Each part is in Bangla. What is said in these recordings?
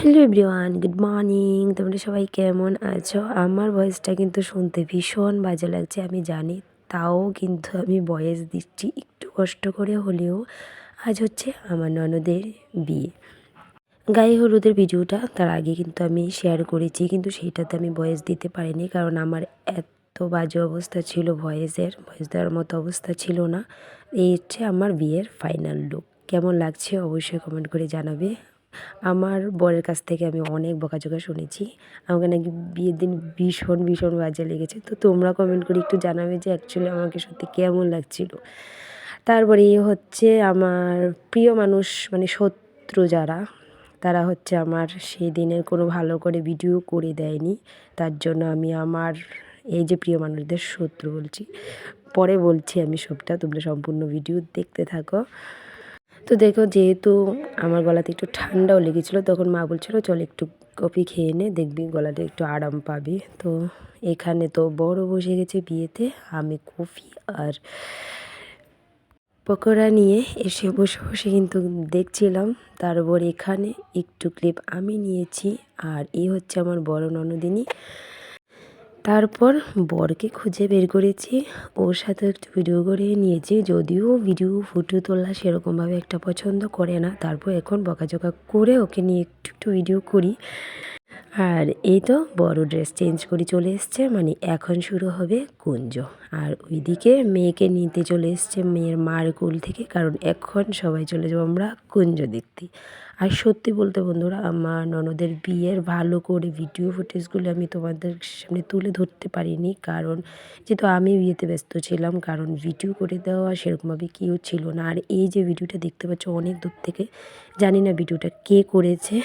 Hello everyone, good morning. তোমরা সবাই কেমন আছো? আমার ভয়েসটা কিন্তু শুনতে ভীষণ বাজে লাগছে আমি জানি, তাও কিন্তু আমি ভয়েস দিচ্ছি একটু কষ্ট করে হলেও। আজ হচ্ছে আমার ননদের বিয়ে। গায়ে হলুদের ভিডিওটা তার আগে কিন্তু আমি শেয়ার করেছি, কিন্তু সেইটাতে আমি ভয়েস দিতে পারিনি, কারণ আমার এত বাজে অবস্থা ছিল, ভয়েস দেওয়ার মতো অবস্থা ছিল না। এই হচ্ছে আমার বিয়ের ফাইনাল লুক। কেমন লাগছে অবশ্যই কমেন্ট করে জানাবে। আমার বরের কাছ থেকে আমি অনেক বকাঝকা শুনেছি, আমাকে নাকি বিয়ের দিন ভীষণ ভীষণ বাজে লেগেছে। তো তোমরা কমেন্ট করে একটু জানাবে যে অ্যাকচুয়ালি আমাকে সত্যি কেমন লাগছিল। তারপরে হচ্ছে আমার প্রিয় মানুষ, মানে শত্রু যারা, তারা হচ্ছে আমার সেই দিনের কোনো ভালো করে ভিডিও করে দেয়নি। তার জন্য আমি আমার এই যে প্রিয় মানুষদের শত্রু বলছি, পরে বলছি আমি সবটা, তোমরা সম্পূর্ণ ভিডিও দেখতে থাকো। তো দেখো, যেহেতু আমার গলাতে একটু ঠান্ডাও লেগেছিলো, তখন মা বলছিল চল একটু কফি খেয়ে নে, দেখবি গলাটা একটু আরাম পাবি। তো এখানে তো বড় বসে গেছে বিয়েতে, আমি কফি আর পকোড়া নিয়ে এসে বসে বসে কিন্তু দেখছিলাম। তারপর এখানে একটু ক্লিপ আমি নিয়েছি, আর এই হচ্ছে আমার বড় ননদিনী। তারপর বরকে খুঁজে বের করেছি, ওর সাথে একটু ভিডিও করে নিয়েছি, যদিও ভিডিও ফুটো তোলা সেরকমভাবে একটা পছন্দ করে না। তারপর এখন বকাঝকা করে ওকে নিয়ে একটু একটু ভিডিও করি। আর এই তো বড় ড্রেস চেঞ্জ করে চলে এসছে, মানে এখন শুরু হবে কুঞ্জ। আর ওইদিকে মেয়েকে নিতে চলে এসছে মেয়ের মার কোল থেকে, কারণ এখন সবাই চলে যাবো আমরা কুঞ্জ দেখতে। আর সত্যি বলতে বন্ধুরা, আমার ননদের বিয়ের ভালো করে ভিডিও ফুটেজগুলো আমি তোমাদের সামনে তুলে ধরতে পারিনি, কারণ যেহেতু আমি বিয়েতে ব্যস্ত ছিলাম, কারণ ভিডিও করে দেওয়া সেরকমভাবে কেউ ছিল না। আর এই যে ভিডিওটা দেখতে পাচ্ছ অনেক দূর থেকে, জানি না ভিডিওটা কে করেছে,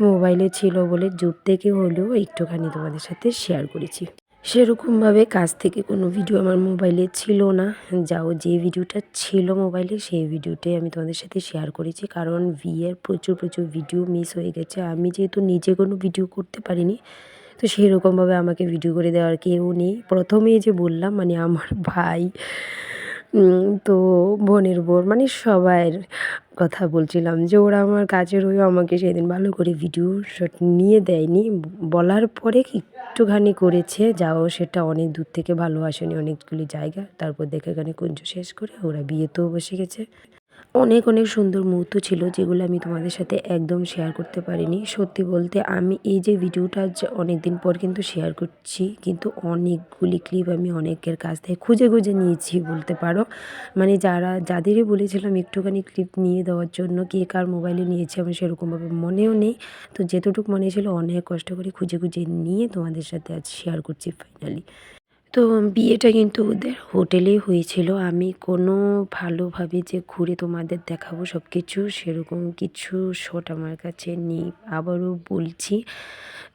মোবাইলে ছিল বলে দূর থেকে হলেও একটুখানি তোমাদের সাথে শেয়ার করেছি। সেরকমভাবে কাছ থেকে কোনো ভিডিও আমার মোবাইলে ছিল না, যাও যে ভিডিওটা ছিল মোবাইলে সেই ভিডিওটাই আমি তোমাদের সাথে শেয়ার করেছি, কারণ বিয়ের প্রচুর প্রচুর ভিডিও মিস হয়ে গেছে। আমি যেহেতু নিজে কোনো ভিডিও করতে পারিনি, তো সেরকমভাবে আমাকে ভিডিও করে দেওয়ার কেউ নেই। প্রথমেই যে বললাম, মানে আমার ভাই, তো বোনের বোন, মানে সবার কথা বলছিলাম যে ওরা আমার কাছের হয়েও আমাকে সেদিন ভালো করে ভিডিও শট নিয়ে দেয়নি। বলার পরে একটুখানি করেছে, যাও সেটা অনেক দূর থেকে ভালো আসেনি, অনেকগুলি জায়গা। তারপর দেখে এখানে কুঞ্জ শেষ করে ওরা বিয়েতেও বসে গেছে। অনেক অনেক সুন্দর মুহূর্ত ছিল, যেগুলো আমি তোমাদের সাথে একদম শেয়ার করতে পারিনি। সত্যি বলতে আমি এই যে ভিডিওটা অনেক দিন পর কিন্তু শেয়ার করছি, কিন্তু অনেকগুলি ক্লিপ আমি অনেকের কাছ থেকে খুঁজে খুঁজে নিয়েছি বলতে পারো। মানে যাদেরই বলেছিলাম একটুখানি ক্লিপ নিয়ে দেওয়ার জন্য, কে কার মোবাইলে নিয়েছে আমার সেরকমভাবে মনেও নেই। তো যেতটুকু মনে ছিল অনেক কষ্ট করে খুঁজে খুঁজে নিয়ে তোমাদের সাথে আজ শেয়ার করছি ফাইনালি। তো বিয়েটা কিন্তু ওদের হোটেলেই হয়েছিল। আমি কোনো ভালোভাবে যে ঘুরে তোমাদের দেখাবো সব কিছু, সেরকম কিছু শট আমার কাছে নেই, আবারও বলছি।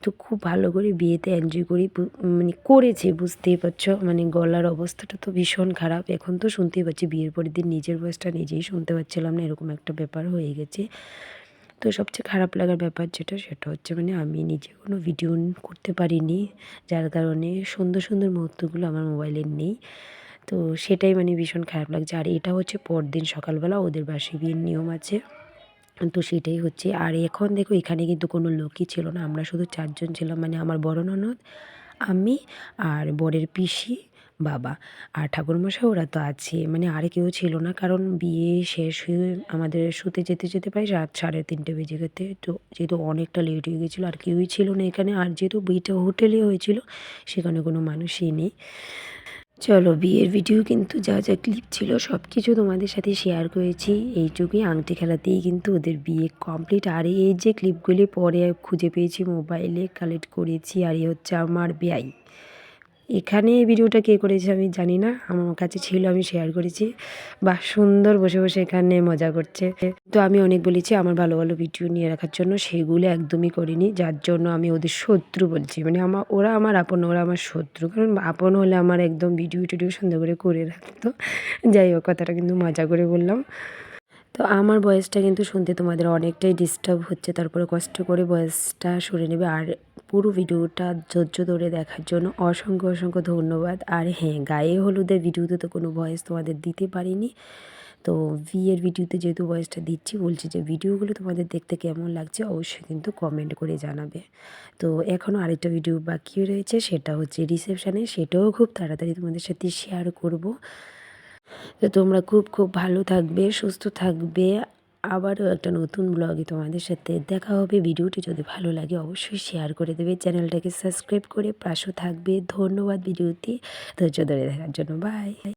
তো খুব ভালো করে বিয়েতে এনজয় করি, মানে করেছি, বুঝতেই পারছো। মানে গলার অবস্থাটা তো ভীষণ খারাপ, এখন তো শুনতেই পাচ্ছি, বিয়ের পরের দিন নিজের ভয়েসটা নিজেই শুনতে পাচ্ছিলাম না, এরকম একটা ব্যাপার হয়ে গেছে। তো সবচেয়ে খারাপ লাগার ব্যাপার যেটা, সেটা হচ্ছে মানে আমি নিজে কোনো ভিডিও করতে পারিনি, যার কারণে সুন্দর সুন্দর মুহূর্তগুলো আমার মোবাইলে নেই। তো সেটাই মানে ভীষণ খারাপ লাগছে। আর এটা হচ্ছে পরদিন সকালবেলা ওদের বাসায় বিয়ের নিয়ম আছে, তো সেটাই হচ্ছে। আর এখন দেখো এখানে কিন্তু কোনো লোকই ছিল না, আমরা শুধু চারজন ছিলাম, মানে আমার বড় ননদ, আমি, আর বরের পিসি, বাবা আর ঠাকুরমশাই, ওরা তো আছে, মানে আর কেউ ছিল না। কারণ বিয়ে শেষ হয়ে আমাদের শুতে যেতে যেতে প্রায় রাত 3:30 বেজে গেছে। তো যেহেতু অনেকটা লেট হয়ে গেছিলো, আর কেউই ছিল না এখানে। আর যেহেতু বিয়েটা হোটেলে হয়েছিল, সেখানে কোনো মানুষই নেই। চলো, বিয়ের ভিডিও কিন্তু যা যা ক্লিপ ছিল সব কিছু তোমাদের সাথে শেয়ার করেছি। এইটুকুই, আংটি খেলাতেই কিন্তু ওদের বিয়ে কমপ্লিট। আর এই যে ক্লিপগুলি পরে খুঁজে পেয়েছি মোবাইলে, কালেক্ট করেছি। আর এই হচ্ছে আমার বেয়াই। এখানে এই ভিডিওটা কে করেছে আমি জানি না, আমার কাছে ছিল, আমি শেয়ার করেছি। বাহ, সুন্দর বসে বসে এখানে মজা করছে। তো আমি অনেক বলেছি আমার ভালো ভালো ভিডিও নিয়ে রাখার জন্য, সেগুলো একদমই করিনি, যার জন্য আমি ওদের শত্রু বলছি। মানে ওরা আমার আপন, ওরা আমার শত্রু। কারণ আপন হলে আমার একদম ভিডিও টিডিও সুন্দর করে রাখতো। যাই হোক, কথাটা কিন্তু মজা করে বললাম। তো আমার ভয়েসটা কিন্তু শুনতে তোমাদের অনেকটাই ডিস্টার্ব হচ্ছে, তারপরে কষ্ট করে ভয়েসটা শুনে নেবে। আর পুরো ভিডিওটা ধৈর্য ধরে দেখার জন্য অসংখ্য অসংখ্য ধন্যবাদ। আর হ্যাঁ, গায়ে হলুদের ভিডিওতে তো কোনো ভয়েস তোমাদের দিতে পারিনি, তো বিয়ের ভিডিওতে যেহেতু ভয়েসটা দিচ্ছি, বলছি যে ভিডিওগুলো তোমাদের দেখতে কেমন লাগছে অবশ্যই কিন্তু কমেন্ট করে জানাবে। তো এখনও আরেকটা ভিডিও বাকি রয়েছে, সেটা হচ্ছে রিসেপশানে, সেটাও খুব তাড়াতাড়ি তোমাদের সাথে শেয়ার করব। তো তোমরা খুব খুব ভালো থাকবে, সুস্থ থাকবে। আবারও একটা নতুন ব্লগে তোমাদের সাথে দেখা হবে। ভিডিওটি যদি ভালো লাগে অবশ্যই শেয়ার করে দেবে, চ্যানেলটাকে সাবস্ক্রাইব করে পাশে থাকবে। ধন্যবাদ ভিডিওটি ধৈর্য ধরে দেখার জন্য। বাই।